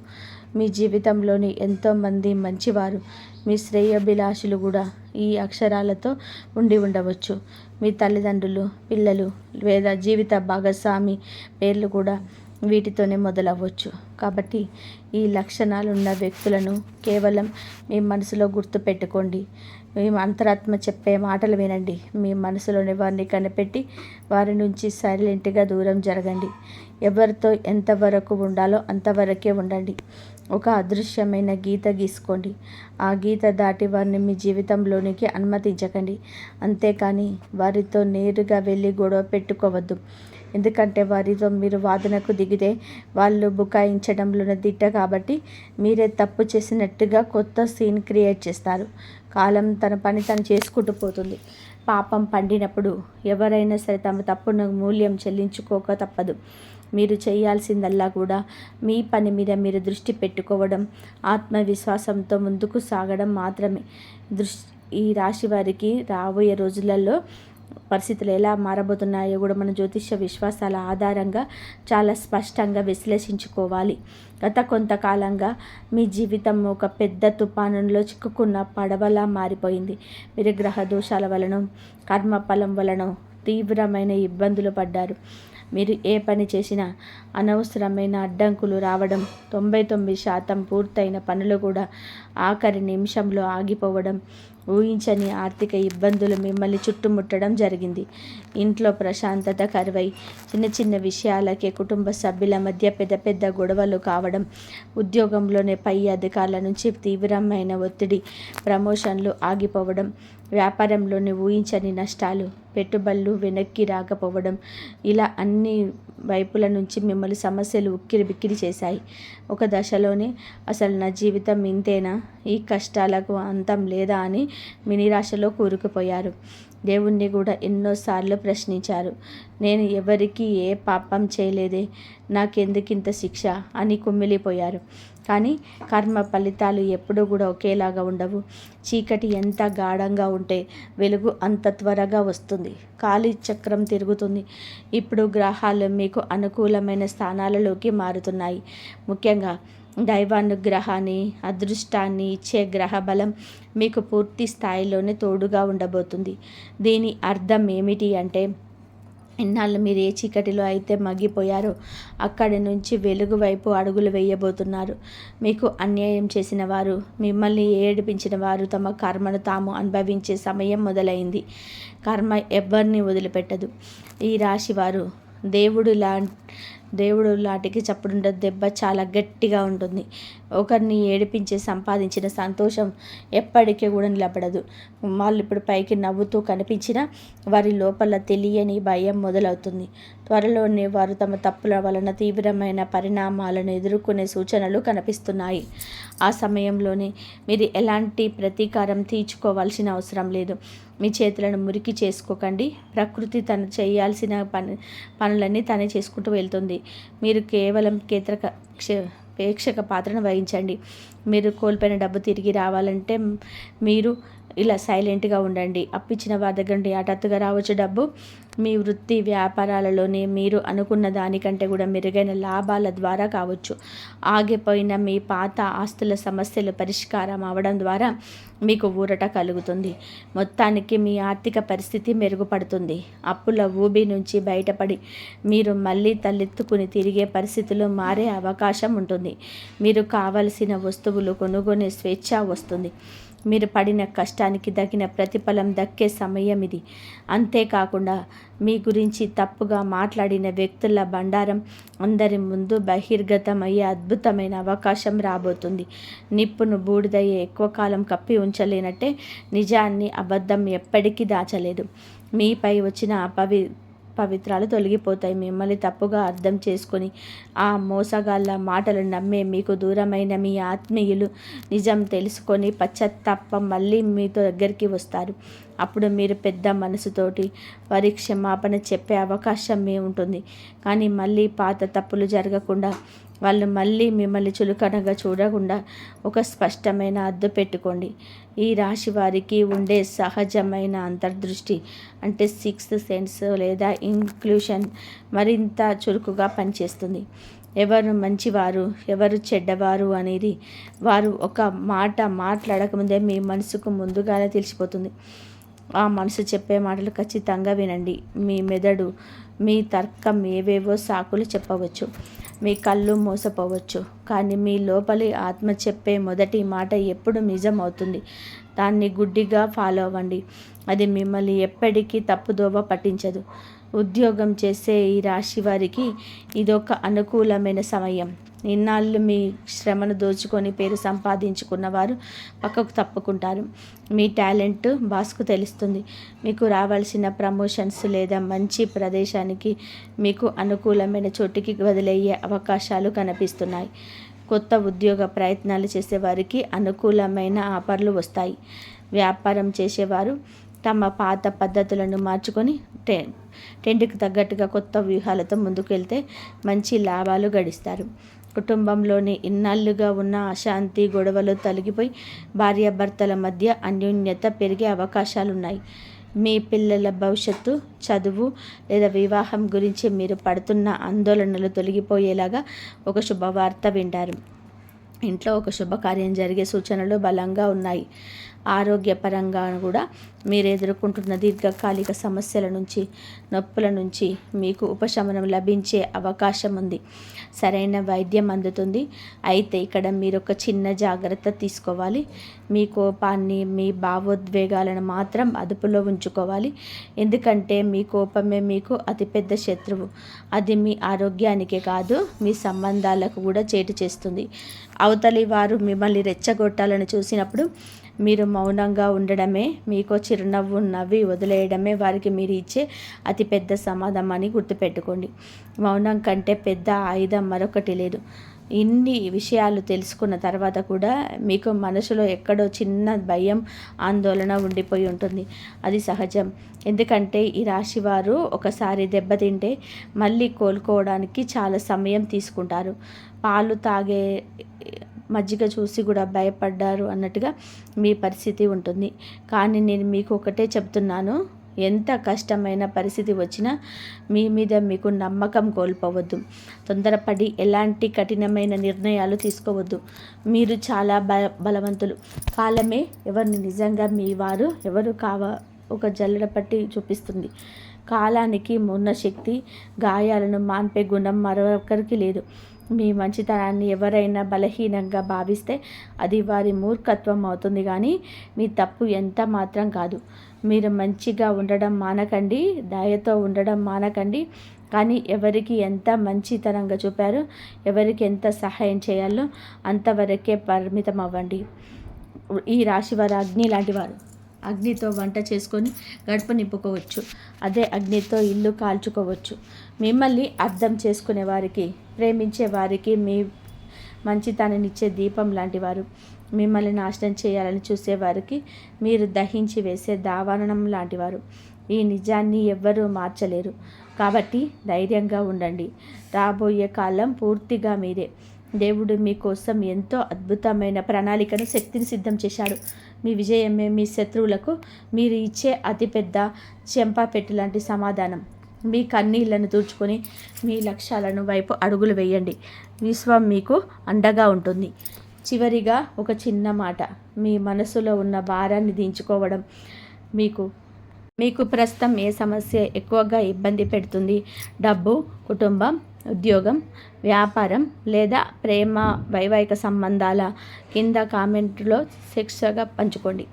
మీ జీవితంలోని ఎంతోమంది మంచివారు, మీ శ్రేయోభిలాషులు కూడా ఈ అక్షరాలతో ఉండి ఉండవచ్చు. మీ తల్లిదండ్రులు, పిల్లలు లేదా జీవిత భాగస్వామి పేర్లు కూడా వీటితోనే మొదలవ్వచ్చు. కాబట్టి ఈ లక్షణాలు ఉన్న వ్యక్తులను కేవలం మీ మనసులో గుర్తుపెట్టుకోండి. మీ అంతరాత్మ చెప్పే మాటలు వినండి. మీ మనసులోని వారిని కనిపెట్టి వారి నుంచి సైలెంట్గా దూరం జరగండి. ఎవరితో ఎంతవరకు ఉండాలో అంతవరకే ఉండండి. ఒక అదృశ్యమైన గీత గీసుకోండి. ఆ గీత దాటి వారిని మీ జీవితంలోనికి అనుమతించకండి. అంతేకాని వారితో నేరుగా వెళ్ళి గొడవ పెట్టుకోవద్దు. ఎందుకంటే వారితో మీరు వాదనకు దిగితే వాళ్ళు బుకాయించడంలోనే దిట్ట కాబట్టి మీరే తప్పు చేసినట్టుగా కొత్త సీన్ క్రియేట్ చేస్తారు. కాలం తన పని తను చేసుకుంటూ పోతుంది. పాపం పండినప్పుడు ఎవరైనా సరే తమ తప్పును మూల్యం చెల్లించుకోక తప్పదు. మీరు చేయాల్సిందల్లా కూడా మీ పని మీద మీరు దృష్టి పెట్టుకోవడం, ఆత్మవిశ్వాసంతో ముందుకు సాగడం మాత్రమే. ఈ రాశి వారికి రాబోయే రోజులలో పరిస్థితులు ఎలా మారబోతున్నాయో కూడా మన జ్యోతిష్య విశ్వాసాల ఆధారంగా చాలా స్పష్టంగా విశ్లేషించుకోవాలి. గత కొంతకాలంగా మీ జీవితం ఒక పెద్ద తుఫానులో చిక్కుకున్న పడవలా మారిపోయింది. మీరు గ్రహ దోషాల వలన, కర్మఫలం వలన తీవ్రమైన ఇబ్బందులు పడ్డారు. మీరు ఏ పని చేసినా అనవసరమైన అడ్డంకులు రావడం, 99% పూర్తయిన పనులు కూడా ఆఖరి నిమిషంలో ఆగిపోవడం, ఊహించని ఆర్థిక ఇబ్బందులు మిమ్మల్ని చుట్టుముట్టడం జరిగింది. ఇంట్లో ప్రశాంతత కరువై చిన్న చిన్న విషయాలకే కుటుంబ సభ్యుల మధ్య పెద్ద పెద్ద గొడవలు కావడం, ఉద్యోగంలోనే పై అధికారుల నుంచి తీవ్రమైన ఒత్తిడి, ప్రమోషన్లు ఆగిపోవడం, వ్యాపారంలోని ఊహించని నష్టాలు, పెట్టుబడులు వెనక్కి రాకపోవడం, ఇలా అన్ని వైపుల నుంచి మిమ్మల్ని సమస్యలు ఉక్కిరి బిక్కిరి చేశాయి. ఒక దశలోనే అసలు నా జీవితం ఇంతేనా, ఈ కష్టాలకు అంతం లేదా అని మీ నిరాశలో కూరుకుపోయారు. దేవుణ్ణి కూడా ఎన్నోసార్లు ప్రశ్నించారు. నేను ఎవరికి ఏ పాపం చేయలేదే, నాకెందుకింత శిక్ష అని కుమిలిపోయారు. కానీ కర్మ ఫలితాలు ఎప్పుడూ కూడా ఒకేలాగా ఉండవు. చీకటి ఎంత గాఢంగా ఉంటే వెలుగు అంత త్వరగా వస్తుంది. కాలి చక్రం తిరుగుతుంది. ఇప్పుడు గ్రహాలు మీకు అనుకూలమైన స్థానాలలోకి మారుతున్నాయి. ముఖ్యంగా దైవానుగ్రహాన్ని, అదృష్టాన్ని ఇచ్చే గ్రహ బలం మీకు పూర్తి స్థాయిలోనే తోడుగా ఉండబోతుంది. దీని అర్థం ఏమిటి అంటే, ఇన్నాళ్ళు మీరు ఏ చీకటిలో అయితే మగ్గిపోయారో అక్కడి నుంచి వెలుగు వైపు అడుగులు వేయబోతున్నారు. మీకు అన్యాయం చేసిన వారు, మిమ్మల్ని ఏడిపించిన వారు తమ కర్మను తాము అనుభవించే సమయం మొదలైంది. కర్మ ఎవరిని వదిలిపెట్టదు. ఈ రాశి వారు దేవుడు లాంటికి చప్పుడుండ దెబ్బ చాలా గట్టిగా ఉంటుంది. ఒకరిని ఏడిపించి సంపాదించిన సంతోషం ఎప్పటికీ కూడా నిలబడదు. వాళ్ళు ఇప్పుడు పైకి నవ్వుతూ కనిపించినా వారి లోపల తెలియని భయం మొదలవుతుంది. త్వరలోనే వారు తమ తప్పుల వలన తీవ్రమైన పరిణామాలను ఎదుర్కొనే సూచనలు కనిపిస్తున్నాయి. ఆ సమయంలోనే మీరు ఎలాంటి ప్రతీకారం తీర్చుకోవాల్సిన అవసరం లేదు. మీ చేతులను మురికి చేసుకోకండి. ప్రకృతి తను చేయాల్సిన పనులన్నీ తనే చేసుకుంటూ వెళ్తుంది. మీరు కేవలం ప్రేక్షక పాత్రను వహించండి. మీరు కోల్పోయిన డబ్బు తిరిగి రావాలంటే మీరు ఇలా సైలెంట్గా ఉండండి. అప్పిచ్చిన వారి దగ్గర నుండి హఠాత్తుగా రావచ్చు డబ్బు. మీ వృత్తి వ్యాపారాలలోనే మీరు అనుకున్న దానికంటే కూడా మెరుగైన లాభాల ద్వారా కావచ్చు. ఆగిపోయిన మీ పాత ఆస్తుల సమస్యలు పరిష్కారం అవడం ద్వారా మీకు ఊరట కలుగుతుంది. మొత్తానికి మీ ఆర్థిక పరిస్థితి మెరుగుపడుతుంది. అప్పుల ఊబి నుంచి బయటపడి మీరు మళ్ళీ తలెత్తుకుని తిరిగే పరిస్థితులు మారే అవకాశం ఉంటుంది. మీరు కావలసిన వస్తువులు కొనుగొనే స్వేచ్ఛ వస్తుంది. మీరు పడిన కష్టానికి తగిన ప్రతిఫలం దక్కే సమయం ఇది. అంతేకాకుండా మీ గురించి తప్పుగా మాట్లాడిన వ్యక్తుల బండారం అందరి ముందు బహిర్గతమయ్యే అద్భుతమైన అవకాశం రాబోతుంది. నిప్పును బూడిదయ్యే ఎక్కువ కాలం కప్పి ఉంచలేనట్టే నిజాన్ని అబద్ధం ఎప్పటికీ దాచలేదు. మీపై వచ్చిన పవిత్రాలు తొలగిపోతాయి. మిమ్మల్ని తప్పుగా అర్థం చేసుకొని ఆ మోసగాళ్ళ మాటలు నమ్మే మీకు దూరమైన మీ ఆత్మీయులు నిజం తెలుసుకొని పశ్చాత్తాపం మళ్ళీ మీతో దగ్గరికి వస్తారు. అప్పుడు మీరు పెద్ద మనసుతోటి వారి క్షమాపణ చెప్పే అవకాశం ఉంటుంది. కానీ మళ్ళీ పాత తప్పులు జరగకుండా, వాళ్ళు మళ్ళీ మిమ్మల్ని చులకనగా చూడకుండా ఒక స్పష్టమైన అద్దు పెట్టుకోండి. ఈ రాశి వారికి ఉండే సహజమైన అంతర్దృష్టి అంటే 6th సెన్స్ లేదా ఇంక్లూషన్ మరింత చురుకుగా పనిచేస్తుంది. ఎవరు మంచివారు, ఎవరు చెడ్డవారు అనేది వారు ఒక మాట మాట్లాడకముందే మీ మనసుకు ముందుగానే తెలిసిపోతుంది. ఆ మనసు చెప్పే మాటలు ఖచ్చితంగా వినండి. మీ మెదడు, మీ తర్కం ఏవేవో సాకులు చెప్పవచ్చు, మీ కళ్ళు మోసపోవచ్చు, కానీ మీ లోపలి ఆత్మ చెప్పే మొదటి మాట ఎప్పుడు నిజం అవుతుంది. దాన్ని గుడ్డిగా ఫాలో అవ్వండి. అది మిమ్మల్ని ఎప్పటికీ తప్పుదోవ పట్టించదు. ఉద్యోగం చేసే ఈ రాశి వారికి ఇదొక అనుకూలమైన సమయం. ఇన్నాళ్ళు మీ శ్రమను దోచుకొని పేరు సంపాదించుకున్న వారు పక్కకు తప్పుకుంటారు. మీ టాలెంట్ బాస్కు తెలుస్తుంది. మీకు రావాల్సిన ప్రమోషన్స్ లేదా మంచి ప్రదేశానికి, మీకు అనుకూలమైన చోటికి వదిలయ్యే అవకాశాలు కనిపిస్తున్నాయి. కొత్త ఉద్యోగ ప్రయత్నాలు చేసేవారికి అనుకూలమైన ఆఫర్లు వస్తాయి. వ్యాపారం చేసేవారు తమ పాత పద్ధతులను మార్చుకొని ట్రెండ్కి తగ్గట్టుగా కొత్త వ్యూహాలతో ముందుకు వెళ్తే మంచి లాభాలు గడిస్తారు. కుటుంబంలోని ఇన్నాళ్ళుగా ఉన్న అశాంతి, గొడవలు తొలగిపోయి భార్యాభర్తల మధ్య అన్యోన్యత పెరిగే అవకాశాలున్నాయి. మీ పిల్లల భవిష్యత్తు, చదువు లేదా వివాహం గురించి మీరు పడుతున్న ఆందోళనలు తొలగిపోయేలాగా ఒక శుభవార్త వింటారు. ఇంట్లో ఒక శుభకార్యం జరిగే సూచనలు బలంగా ఉన్నాయి. ఆరోగ్యపరంగా కూడా మీరు ఎదుర్కొంటున్న దీర్ఘకాలిక సమస్యల నుంచి, నొప్పుల నుంచి మీకు ఉపశమనం లభించే అవకాశం ఉంది. సరైన వైద్యం అందుతుంది. అయితే ఇక్కడ మీరు ఒక చిన్న జాగ్రత్త తీసుకోవాలి. మీ కోపాన్ని, మీ భావోద్వేగాలను మాత్రం అదుపులో ఉంచుకోవాలి. ఎందుకంటే మీ కోపమే మీకు అతిపెద్ద శత్రువు. అది మీ ఆరోగ్యానికే కాదు, మీ సంబంధాలకు కూడా చేటు చేస్తుంది. అవతలి వారు మిమ్మల్ని రెచ్చగొట్టాలని చూసినప్పుడు మీరు మౌనంగా ఉండడమే, మీకు చిరునవ్వు నవ్వి వదిలేయడమే వారికి మీరు ఇచ్చే అతిపెద్ద సమాధానాన్ని గుర్తుపెట్టుకోండి. మౌనం కంటే పెద్ద ఆయుధం మరొకటి లేదు. ఇన్ని విషయాలు తెలుసుకున్న తర్వాత కూడా మీకు మనసులో ఎక్కడో చిన్న భయం, ఆందోళన ఉండిపోయి ఉంటుంది. అది సహజం. ఎందుకంటే ఈ రాశి వారు ఒకసారి దెబ్బతింటే మళ్ళీ కోలుకోవడానికి చాలా సమయం తీసుకుంటారు. పాలు తాగే మజ్జిగ చూసి కూడా భయపడ్డారు అన్నట్టుగా మీ పరిస్థితి ఉంటుంది. కానీ నేను మీకు ఒకటే చెప్తున్నాను, ఎంత కష్టమైన పరిస్థితి వచ్చినా మీ మీద మీకు నమ్మకం కోల్పోవద్దు. తొందరపడి ఎలాంటి కఠినమైన నిర్ణయాలు తీసుకోవద్దు. మీరు చాలా బలవంతులు. కాలమే ఎవరిని నిజంగా మీ వారు ఎవరు ఒక జల్లెడ పట్టి చూపిస్తుంది. కాలానికి ఉన్న శక్తి, గాయాలను మాన్పే గుణం మరొకరికి లేదు. మీ మంచితనాన్ని ఎవరైనా బలహీనంగా భావిస్తే అది వారి మూర్ఖత్వం అవుతుంది, కానీ మీ తప్పు ఎంత మాత్రం కాదు. మీరు మంచిగా ఉండడం మానకండి, దయతో ఉండడం మానకండి. కానీ ఎవరికి ఎంత మంచితనంగా చూపారో, ఎవరికి ఎంత సహాయం చేయాలో అంతవరకే పరిమితం అవ్వండి. ఈ రాశి వారు అగ్ని లాంటి వారు. అగ్నితో వంట చేసుకొని గడుపు నింపుకోవచ్చు. అదే అగ్నితో ఇల్లు కాల్చుకోవచ్చు. మిమ్మల్ని అర్థం చేసుకునే వారికి, ప్రేమించే వారికి మీ మంచితనాన్నిచ్చే దీపం లాంటి వారు. మిమ్మల్ని నాశనం చేయాలని చూసేవారికి మీరు దహించి వేసే దావాననం లాంటివారు. ఈ నిజాన్ని ఎవ్వరూ మార్చలేరు. కాబట్టి ధైర్యంగా ఉండండి. రాబోయే కాలం పూర్తిగా మీదే. దేవుడు మీకోసం ఎంతో అద్భుతమైన ప్రణాళికను, శక్తిని సిద్ధం చేశాడు. మీ విజయమే మీ శత్రువులకు మీరు ఇచ్చే అతిపెద్ద చెంపాపెట్టు లాంటి సమాధానం. మీ కన్నీళ్లను తుడుచుకొని మీ లక్ష్యాలను వైపు అడుగులు వేయండి. విశ్వం మీకు అండగా ఉంటుంది. చివరిగా ఒక చిన్న మాట, మీ మనసులో ఉన్న భారాన్ని దించుకోవడం. మీకు ప్రస్తుతం ఏ సమస్య ఎక్కువగా ఇబ్బంది పెడుతుంది? డబ్బు, కుటుంబం, ఉద్యోగం, వ్యాపారం లేదా ప్రేమ, వైవాహిక సంబంధాల? కింద కామెంట్లో శిక్షగా పంచుకోండి.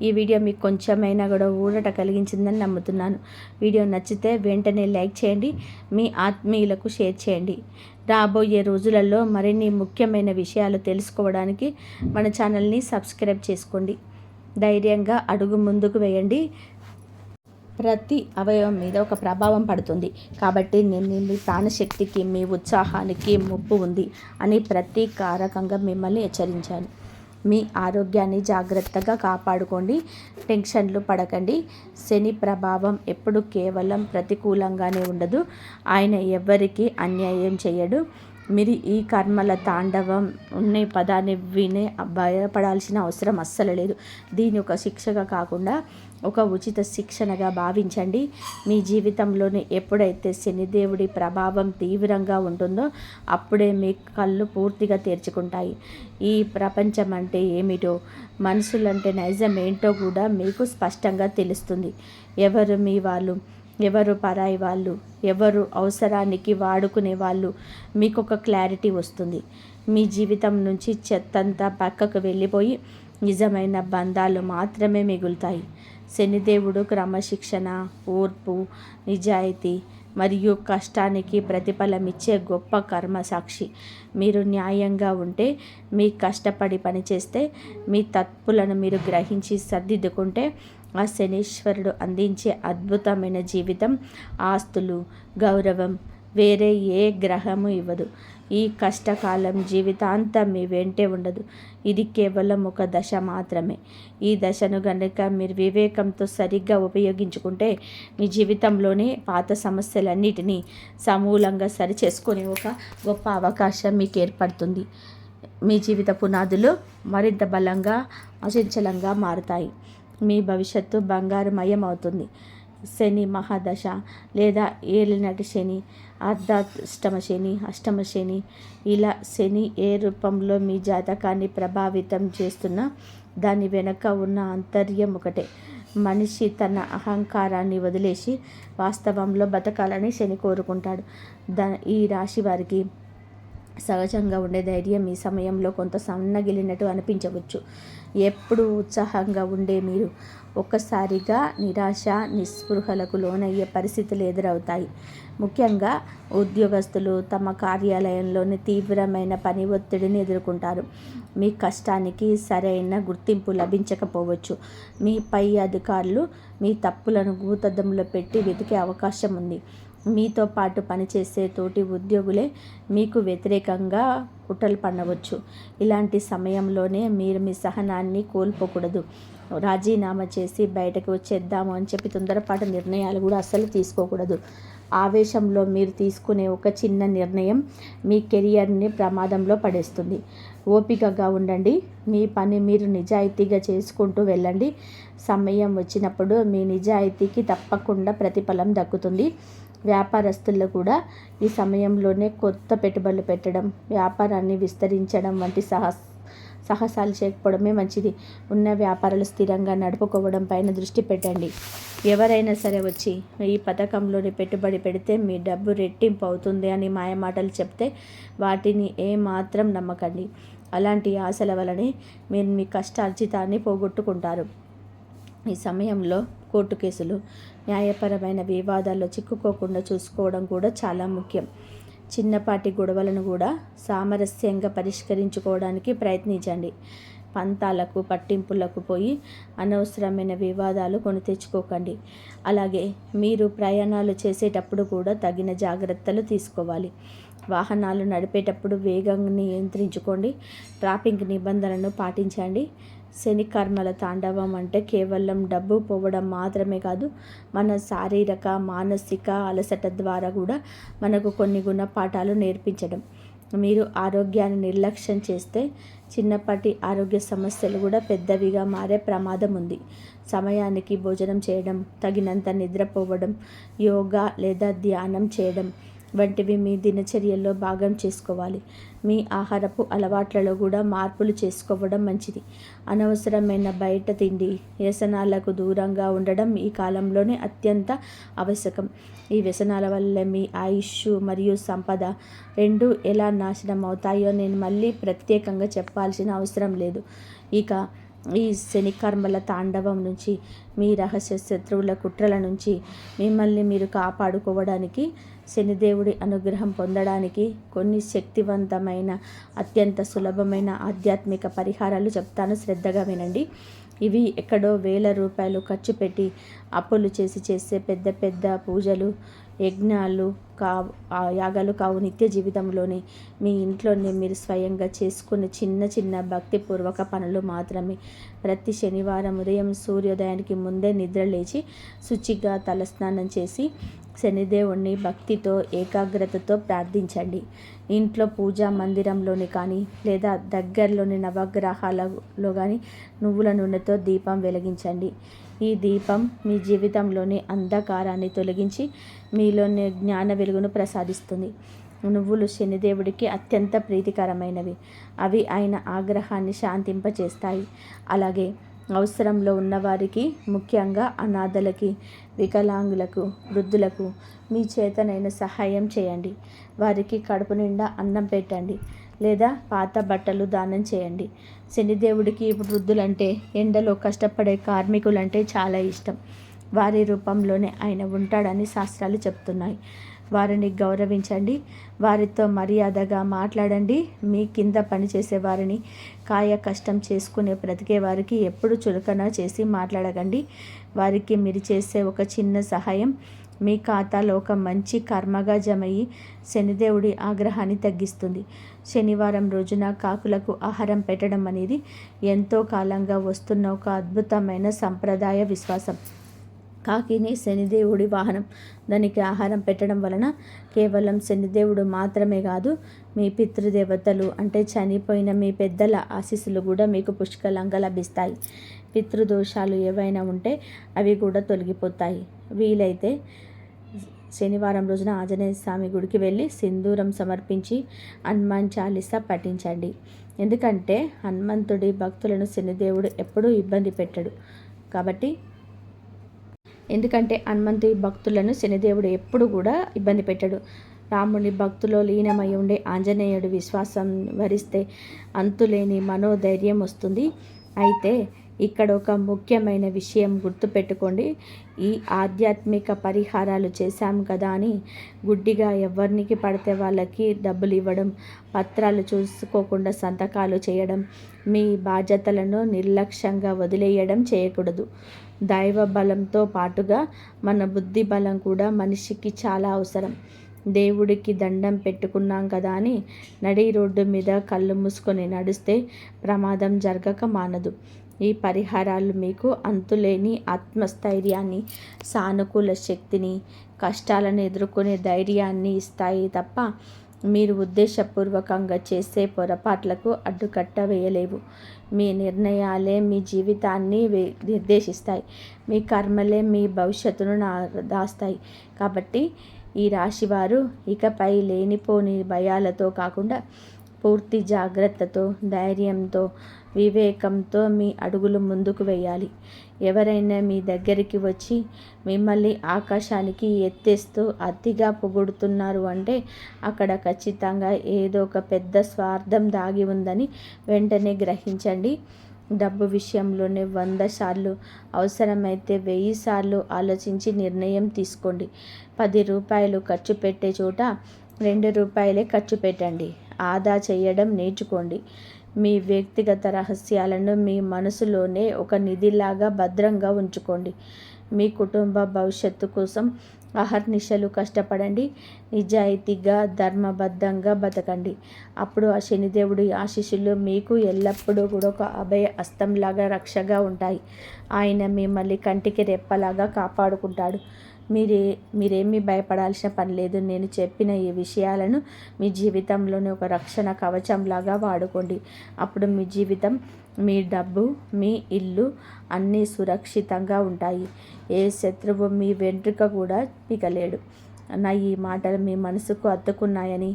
ఈ వీడియో మీకు కొంచెమైనా కూడా ఊరట కలిగించిందని నమ్ముతున్నాను. వీడియో నచ్చితే వెంటనే లైక్ చేయండి, మీ ఆత్మీయులకు షేర్ చేయండి. రాబోయే రోజులలో మరిన్ని ముఖ్యమైన విషయాలు తెలుసుకోవడానికి మన ఛానల్ని సబ్స్క్రైబ్ చేసుకోండి. ధైర్యంగా అడుగు ముందుకు వేయండి. ప్రతి అవయవం మీద ఒక ప్రభావం పడుతుంది. కాబట్టి నేను మీ ప్రాణశక్తికి, మీ ఉత్సాహానికి ముప్పు ఉంది అని ప్రతీకారకంగా మిమ్మల్ని హెచ్చరించాను. మీ ఆరోగ్యాన్ని జాగ్రత్తగా కాపాడుకోండి. టెన్షన్లు పడకండి. శని ప్రభావం ఎప్పుడు కేవలం ప్రతికూలంగానే ఉండదు. ఆయన ఎవ్వరికీ అన్యాయం చేయడు. మీరు ఈ కర్మల తాండవం ఉన్న పదాన్ని వినే భయపడాల్సిన అవసరం అస్సలు లేదు. దీని ఒక శిక్షగా కాకుండా ఒక ఉచిత శిక్షణగా భావించండి. మీ జీవితంలోనే ఎప్పుడైతే శనిదేవుడి ప్రభావం తీవ్రంగా ఉంటుందో అప్పుడే మీ కళ్ళు పూర్తిగా తెరుచుకుంటాయి. ఈ ప్రపంచం అంటే ఏమిటో, మనుషులంటే నైజం ఏంటో కూడా మీకు స్పష్టంగా తెలుస్తుంది. ఎవరు మీ వాళ్ళు, ఎవరు పరాయి వాళ్ళు, ఎవరు అవసరానికి వాడుకునే వాళ్ళు, మీకు ఒక క్లారిటీ వస్తుంది. మీ జీవితం నుంచి చెత్తంతా పక్కకు వెళ్ళిపోయి నిజమైన బంధాలు మాత్రమే మిగులుతాయి. శనిదేవుడు క్రమశిక్షణ, ఓర్పు, నిజాయితీ, మరియు కష్టానికి ప్రతిఫలమిచ్చే గొప్ప కర్మ సాక్షి. మీరు న్యాయంగా ఉంటే, మీ కష్టపడి పనిచేస్తే, మీ తప్పులను మీరు గ్రహించి సర్దిద్దుకుంటే, ఆ శనీశ్వరుడు అందించే అద్భుతమైన జీవితం, ఆస్తులు, గౌరవం వేరే ఏ గ్రహము ఇవ్వదు. ఈ కష్టకాలం జీవితాంతం మీ వెంటే ఉండదు. ఇది కేవలం ఒక దశ మాత్రమే. ఈ దశను గనుక మీరు వివేకంతో సరిగ్గా ఉపయోగించుకుంటే, మీ జీవితంలోనే పాత సమస్యలన్నిటినీ సమూలంగా సరిచేసుకునే ఒక గొప్ప అవకాశం మీకు ఏర్పడుతుంది. మీ జీవిత పునాదులు మరింత బలంగా, అచంచలంగా మారుతాయి. మీ భవిష్యత్తు బంగారుమయం అవుతుంది. శని మహాదశ లేదా ఏలినాటి శని, అర్ధాష్టమ శని, అష్టమ శని, ఇలా శని ఏ రూపంలో మీ జాతకాన్ని ప్రభావితం చేస్తున్నా దాని వెనక ఉన్న ఆంతర్యం ఒకటే. మనిషి తన అహంకారాన్ని వదిలేసి వాస్తవంలో బతకాలని శని కోరుకుంటాడు. ఈ రాశి వారికి సహజంగా ఉండే ధైర్యం ఈ సమయంలో కొంత సన్నగిలినట్టు అనిపించవచ్చు. ఎప్పుడు ఉత్సాహంగా ఉండే మీరు ఒక్కసారిగా నిరాశ, నిస్పృహలకు లోనయ్యే పరిస్థితులు ఎదురవుతాయి. ముఖ్యంగా ఉద్యోగస్తులు తమ కార్యాలయంలోని తీవ్రమైన పని ఒత్తిడిని ఎదుర్కొంటారు. మీ కష్టానికి సరైన గుర్తింపు లభించకపోవచ్చు. మీ పై అధికారులు మీ తప్పులను భూతద్దంలో పెట్టి వెతికే అవకాశం ఉంది. మీతో పాటు పనిచేసే తోటి ఉద్యోగులే మీకు వ్యతిరేకంగా కుట్రలు పన్నవచ్చు. ఇలాంటి సమయంలోనే మీరు మీ సహనాన్ని కోల్పోకూడదు. రాజీనామా చేసి బయటకు వచ్చేద్దాము అని చెప్పి తొందరపాటు నిర్ణయాలు కూడా అస్సలు తీసుకోకూడదు. ఆవేశంలో మీరు తీసుకునే ఒక చిన్న నిర్ణయం మీ కెరియర్ని ప్రమాదంలో పడేస్తుంది. ఓపికగా ఉండండి. మీ పని మీరు నిజాయితీగా చేసుకుంటూ వెళ్ళండి. సమయం వచ్చినప్పుడు మీ నిజాయితీకి తప్పకుండా ప్రతిఫలం దక్కుతుంది. వ్యాపారస్తులు కూడా ఈ సమయంలోనే కొత్త పెట్టుబడులు పెట్టడం, వ్యాపారాన్ని విస్తరించడం వంటి సాహసాలు చేయకపోవడమే మంచిది. ఉన్న వ్యాపారాలు స్థిరంగా నడుపుకోవడం పైన దృష్టి పెట్టండి. ఎవరైనా సరే వచ్చి ఈ పథకంలోని పెట్టుబడి పెడితే మీ డబ్బు రెట్టింపు అవుతుంది అని మాయమాటలు చెప్తే వాటిని ఏమాత్రం నమ్మకండి. అలాంటి ఆశల వలనే మీరు మీ కష్టార్జితాన్ని పోగొట్టుకుంటారు. ఈ సమయంలో కోర్టు కేసులు, న్యాయపరమైన వివాదాల్లో చిక్కుకోకుండా చూసుకోవడం కూడా చాలా ముఖ్యం. చిన్నపాటి గొడవలను కూడా సామరస్యంగా పరిష్కరించుకోవడానికి ప్రయత్నించండి. పంతాలకు, పట్టింపులకు పోయి అనవసరమైన వివాదాలు కొని తెచ్చుకోకండి. అలాగే మీరు ప్రయాణాలు చేసేటప్పుడు కూడా తగిన జాగ్రత్తలు తీసుకోవాలి. వాహనాలు నడిపేటప్పుడు వేగాన్ని నియంత్రించుకోండి. ట్రాఫిక్ నిబంధనలను పాటించండి. శని కర్మల తాండవం అంటే కేవలం డబ్బు పోవడం మాత్రమే కాదు, మన శారీరక, మానసిక అలసట ద్వారా కూడా మనకు కొన్ని గుణపాఠాలు నేర్పించడం. మీరు ఆరోగ్యాన్ని నిర్లక్ష్యం చేస్తే చిన్నపాటి ఆరోగ్య సమస్యలు కూడా పెద్దవిగా మారే ప్రమాదం ఉంది. సమయానికి భోజనం చేయడం, తగినంత నిద్రపోవడం, యోగా లేదా ధ్యానం చేయడం వంటివి మీ దినచర్యల్లో భాగం చేసుకోవాలి. మీ ఆహారపు అలవాట్లలో కూడా మార్పులు చేసుకోవడం మంచిది. అనవసరమైన బయట తిండి, వ్యసనాలకు దూరంగా ఉండడం ఈ కాలంలోనే అత్యంత ఆవశ్యకం. ఈ వ్యసనాల వల్ల మీ ఆయుష్ మరియు సంపద రెండూ ఎలా నాశనం అవుతాయో నేను మళ్ళీ ప్రత్యేకంగా చెప్పాల్సిన అవసరం లేదు. ఇక ఈ శని కర్మల తాండవం నుంచి, మీ రహస్య శత్రువుల కుట్రల నుంచి మిమ్మల్ని మీరు కాపాడుకోవడానికి, శనిదేవుడి అనుగ్రహం పొందడానికి కొన్ని శక్తివంతమైన, అత్యంత సులభమైన ఆధ్యాత్మిక పరిహారాలు చెప్తాను. శ్రద్ధగా వినండి. ఇవి ఎక్కడో వేల రూపాయలు ఖర్చు పెట్టి అప్పులు చేసే పెద్ద పెద్ద పూజలు, యజ్ఞాలు యాగాలు కావు. నిత్య జీవితంలోనే మీ ఇంట్లోనే మీరు స్వయంగా చేసుకునే చిన్న చిన్న భక్తిపూర్వక పనులు మాత్రమే. ప్రతి శనివారం ఉదయం సూర్యోదయానికి ముందే నిద్ర లేచి శుచిగా తలస్నానం చేసి శనిదేవుణ్ణి భక్తితో, ఏకాగ్రతతో ప్రార్థించండి. ఇంట్లో పూజా మందిరంలోని కానీ లేదా దగ్గరలోని నవగ్రహాలలో కానీ నువ్వుల నూనెతో దీపం వెలిగించండి. ఈ దీపం మీ జీవితంలోని అంధకారాన్ని తొలగించి మీలోని జ్ఞాన వెలుగును ప్రసాదిస్తుంది. నువ్వులు శనిదేవుడికి అత్యంత ప్రీతికరమైనవి. అవి ఆయన ఆగ్రహాన్ని శాంతింపచేస్తాయి. అలాగే అవసరంలో ఉన్నవారికి, ముఖ్యంగా అనాథలకి, వికలాంగులకు, వృద్ధులకు మీ చేతనైన సహాయం చేయండి. వారికి కడుపు నిండా అన్నం పెట్టండి లేదా పాత బట్టలు దానం చేయండి. శనిదేవుడికి వృద్ధులంటే, ఎండలో కష్టపడే కార్మికులంటే చాలా ఇష్టం. వారి రూపంలోనే ఆయన ఉంటాడని శాస్త్రాలు చెప్తున్నాయి. వారిని గౌరవించండి, వారితో మర్యాదగా మాట్లాడండి. మీ కింద పనిచేసే వారిని, కాయ కష్టం చేసుకునే బ్రతికే వారికి ఎప్పుడు చులకన చేసి మాట్లాడకండి. వారికి మీరు చేసే ఒక చిన్న సహాయం మీ ఖాతాలో ఒక మంచి కర్మగా జమయ్యి శనిదేవుడి ఆగ్రహాన్ని తగ్గిస్తుంది. శనివారం రోజున కాకులకు ఆహారం పెట్టడం అనేది ఎంతో కాలంగా వస్తున్న ఒక అద్భుతమైన సంప్రదాయ విశ్వాసం. కాకిని శనిదేవుడి వాహనం. దానికి ఆహారం పెట్టడం వలన కేవలం శనిదేవుడు మాత్రమే కాదు, మీ పితృదేవతలు అంటే చనిపోయిన మీ పెద్దల ఆశీస్సులు కూడా మీకు పుష్కలంగా లభిస్తాయి. పితృదోషాలు ఏవైనా ఉంటే అవి కూడా తొలగిపోతాయి. వీలైతే శనివారం రోజున ఆంజనేయ స్వామి గుడికి వెళ్ళి సింధూరం సమర్పించి హనుమాన్ చాలీసా పఠించండి. ఎందుకంటే హనుమంతుడి భక్తులను శనిదేవుడు ఎప్పుడూ ఇబ్బంది పెట్టడు. ఎందుకంటే హనుమంతుడి భక్తులను శనిదేవుడు ఎప్పుడు కూడా ఇబ్బంది పెట్టడు. రాముని భక్తులో లీనమై ఉండే ఆంజనేయుడి విశ్వాసం వరిస్తే అంతులేని మనోధైర్యం వస్తుంది. అయితే ఇక్కడ ఒక ముఖ్యమైన విషయం గుర్తుపెట్టుకోండి. ఈ ఆధ్యాత్మిక పరిహారాలు చేశాం కదా అని గుడ్డిగా ఎవరికి పడితే వాళ్ళకి డబ్బులు ఇవ్వడం, పత్రాలు చూసుకోకుండా సంతకాలు చేయడం, మీ బాధ్యతలను నిర్లక్ష్యంగా వదిలేయడం చేయకూడదు. దైవ బలంతో పాటుగా మన బుద్ధి బలం కూడా మనిషికి చాలా అవసరం. దేవుడికి దండం పెట్టుకున్నాం కదా అని నడి రోడ్డు మీద కళ్ళు మూసుకొని నడిస్తే ప్రమాదం జరగక మానదు. ఈ పరిహారాలు మీకు అంతులేని ఆత్మస్థైర్యాన్ని, సానుకూల శక్తిని, కష్టాలను ఎదుర్కొనే ధైర్యాన్ని ఇస్తాయి తప్ప మీరు ఉద్దేశపూర్వకంగా చేసే పొరపాట్లకు అడ్డుకట్ట వేయలేవు. మీ నిర్ణయాలే మీ జీవితాన్ని నిర్దేశిస్తాయి. మీ కర్మలే మీ భవిష్యత్తును దాస్తాయి. కాబట్టి ఈ రాశివారు ఇకపై లేనిపోని భయాలతో కాకుండా పూర్తి జాగ్రత్తతో, ధైర్యంతో, వివేకంతో మీ అడుగులు ముందుకు వేయాలి. ఎవరైనా మీ దగ్గరికి వచ్చి మిమ్మల్ని ఆకాశానికి ఎత్తేస్తూ అతిగా పొగుడుతున్నారు అంటే అక్కడ ఖచ్చితంగా ఏదో ఒక పెద్ద స్వార్థం దాగి ఉందని వెంటనే గ్రహించండి. డబ్బు విషయంలోనే 100 సార్లు, అవసరమైతే 1000 సార్లు ఆలోచించి నిర్ణయం తీసుకోండి. 10 రూపాయలు ఖర్చు పెట్టే చోట 2 రూపాయలే ఖర్చు పెట్టండి. ఆదా చేయడం నేర్చుకోండి. మీ వ్యక్తిగత రహస్యాలను మీ మనసులోనే ఒక నిధిలాగా భద్రంగా ఉంచుకోండి. మీ కుటుంబ భవిష్యత్తు కోసం అహర్నిశలు కష్టపడండి. నిజాయితీగా, ధర్మబద్ధంగా బతకండి. అప్పుడు ఆ శనిదేవుడి ఆశీస్సులు మీకు ఎల్లప్పుడూ కూడా ఒక అభయ హస్తంలాగా రక్షగా ఉంటాయి. ఆయన మిమ్మల్ని కంటికి రెప్పలాగా కాపాడుకుంటాడు. మీరేమీ భయపడాల్సిన పని లేదు. నేను చెప్పిన ఈ విషయాలను మీ జీవితంలోని ఒక రక్షణ కవచంలాగా వాడుకోండి. అప్పుడు మీ జీవితం, మీ డబ్బు, మీ ఇల్లు అన్నీ సురక్షితంగా ఉంటాయి. ఏ శత్రువు మీ వెంట్రుక కూడా పీకలేడు. నా ఈ మాటలు మీ మనసుకు అత్తుకున్నాయని,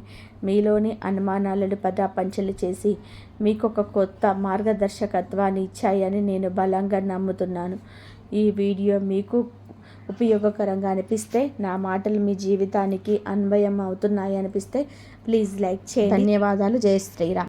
మీలోని అనుమానాలను పటాపంచలు చేసి మీకు ఒక కొత్త మార్గదర్శకత్వాన్ని ఇచ్చాయని నేను బలంగా నమ్ముతున్నాను. ఈ వీడియో మీకు ఉపయోగకరంగా అనిపిస్తే, నా మాటలు మీ జీవితానికి అన్వయం అవుతున్నాయి అనిపిస్తే ప్లీజ్ లైక్ చేయండి. ధన్యవాదాలు. జై శ్రీరామ్.